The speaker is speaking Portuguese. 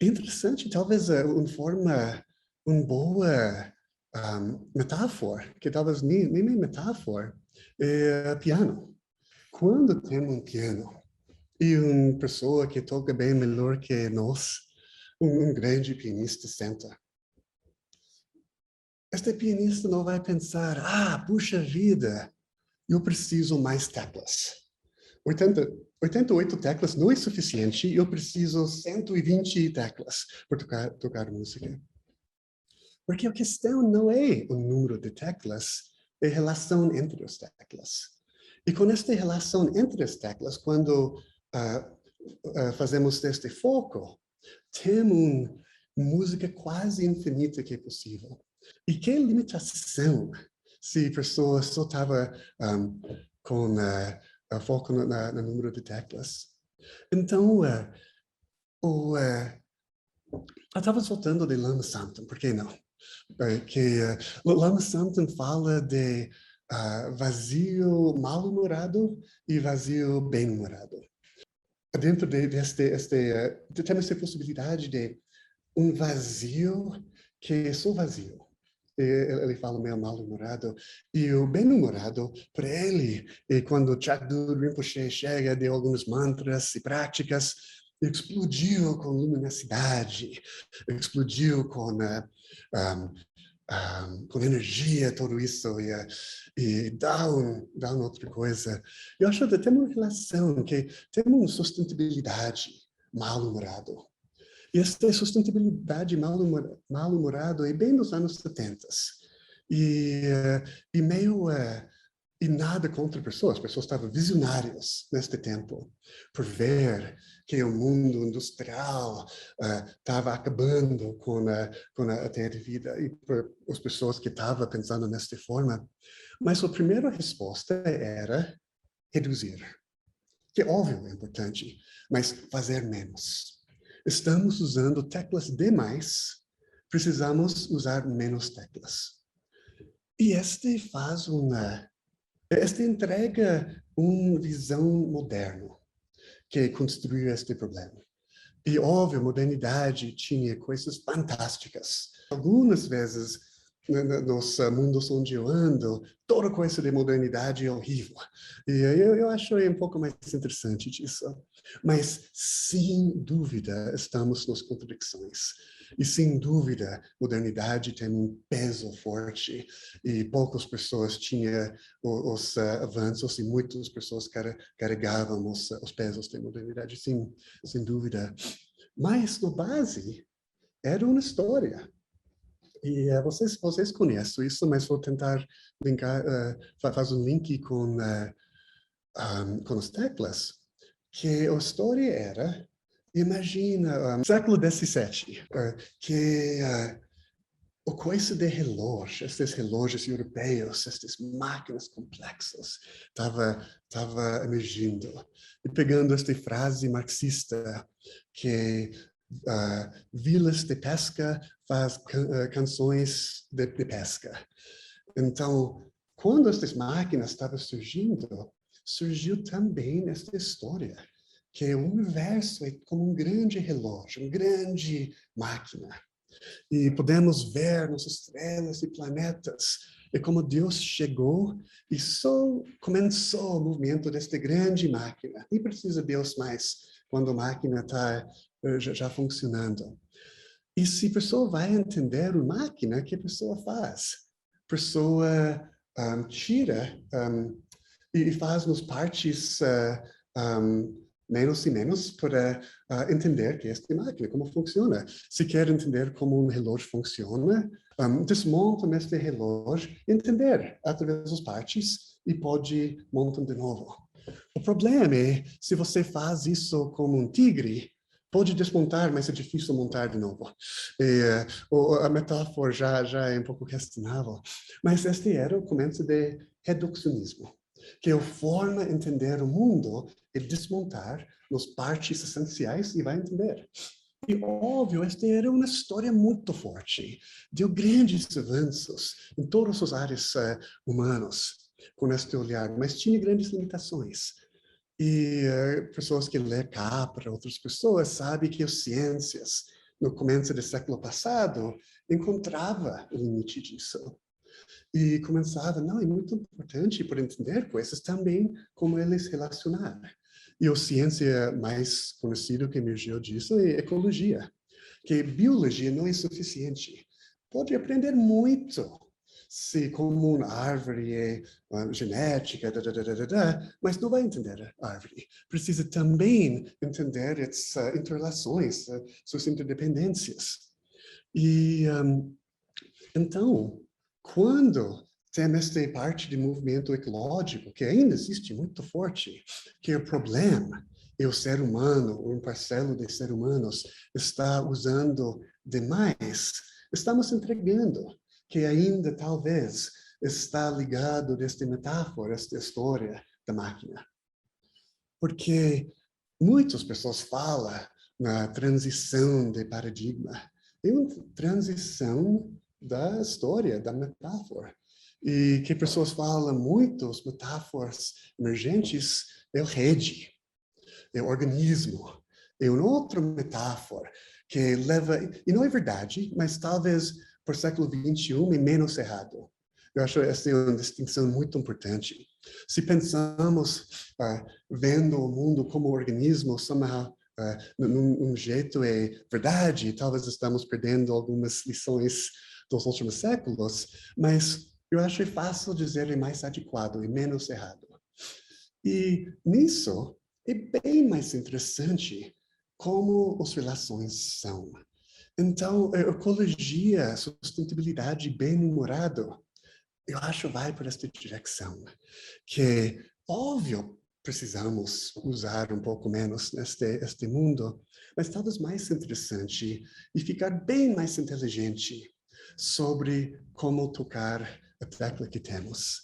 É interessante, talvez uma boa metáfora, que talvez nem metáfora, é piano. Quando tem um piano e uma pessoa que toca bem melhor que nós, um grande pianista senta, este pianista não vai pensar, puxa vida, eu preciso mais teclas. 80, 88 teclas não é suficiente, eu preciso 120 teclas para tocar música. Porque a questão não é o número de teclas, é a relação entre as teclas. E com esta relação entre as teclas, quando fazemos este foco, temos uma música quase infinita que é possível. E que limitação se a pessoa só estava com foco no número de teclas. Então, eu estava soltando de Lama Samtam, por que não? Lama Samtam fala de vazio mal-humorado e vazio bem-humorado. Dentro temos a possibilidade de um vazio que é só vazio. Ele fala meio mal-humorado. E o bem-humorado, para ele, quando Chakdul Rinpoche chega de alguns mantras e práticas, explodiu com luminosidade, explodiu com energia, tudo isso, e dá uma outra coisa. Eu acho que tem uma relação, que tem uma sustentabilidade mal-humorado. E essa sustentabilidade mal-humorado é bem nos anos 70. E meio... E nada contra pessoas. As pessoas estavam visionárias neste tempo, por ver que o mundo industrial estava acabando com a terra de vida, e por as pessoas que estavam pensando desta forma. Mas a primeira resposta era reduzir, que óbvio é importante, mas fazer menos. Estamos usando teclas demais, precisamos usar menos teclas. E este entrega uma visão moderna que construiu este problema. E, óbvio, a modernidade tinha coisas fantásticas. Algumas vezes, nos mundos onde eu ando, toda coisa de modernidade é horrível. E eu acho um pouco mais interessante disso. Mas, sem dúvida, estamos nas contradições. E, sem dúvida, modernidade tem um peso forte. E poucas pessoas tinham os avanços e muitas pessoas carregavam os pesos da modernidade, sem dúvida. Mas, no base, era uma história. E vocês conhecem isso, mas vou tentar linkar, fazer um link com as teclas, que a história era, imagina, século XVII, que a coisa de relógio, esses relógios europeus, essas máquinas complexas, estava emergindo. E pegando esta frase marxista, que vilas de pesca faz canções de pesca. Então, quando essas máquinas estavam surgindo, surgiu também esta história, que o universo é como um grande relógio, uma grande máquina. E podemos ver nas estrelas e planetas, e como Deus chegou e só começou o movimento desta grande máquina. Nem precisa Deus mais quando a máquina está já funcionando. E se a pessoa vai entender a máquina, o que a pessoa faz? A pessoa tira e faz nos partes menos e menos para entender que esta máquina, como funciona. Se quer entender como um relógio funciona, desmonta este relógio, entender através das partes e pode montar de novo. O problema é, se você faz isso como um tigre, pode desmontar, mas é difícil montar de novo. E, a metáfora já é um pouco questionável. Mas este era o começo de reducionismo, que é a forma de entender o mundo é desmontar as partes essenciais e vai entender. E, óbvio, esta era uma história muito forte. Deu grandes avanços em todas as áreas humanas com este olhar, mas tinha grandes limitações. E pessoas que lê Capra, outras pessoas, sabem que as ciências no começo do século passado, encontrava o limite disso. E começava, não, é muito importante para entender coisas também como eles relacionar. E a ciência mais conhecida que emergiu disso é ecologia, que biologia não é suficiente. Pode aprender muito se como uma árvore é genética, mas não vai entender a árvore. Precisa também entender as interrelações, suas interdependências. E então, quando tem esta parte de movimento ecológico, que ainda existe muito forte, que o problema é o ser humano, um parcelo de seres humanos, está usando demais, estamos entregando que ainda talvez está ligado desta metáfora, esta história da máquina. Porque muitas pessoas falam na transição de paradigma. É uma transição da história, da metáfora. E que pessoas falam muitas metáforas emergentes é o rede, é o organismo. É uma outra metáfora que leva, e não é verdade, mas talvez por século XXI é menos errado. Eu acho essa é uma distinção muito importante. Se pensamos vendo o mundo como organismo, somehow, num jeito é verdade, talvez estamos perdendo algumas lições dos últimos séculos, mas eu acho fácil dizer é mais adequado e menos errado. E nisso é bem mais interessante como as relações são. Então, a ecologia, sustentabilidade bem-humorado, eu acho vai por esta direção, que, óbvio, precisamos usar um pouco menos neste mundo, mas talvez mais interessante e ficar bem mais inteligente sobre como tocar a tecla que temos.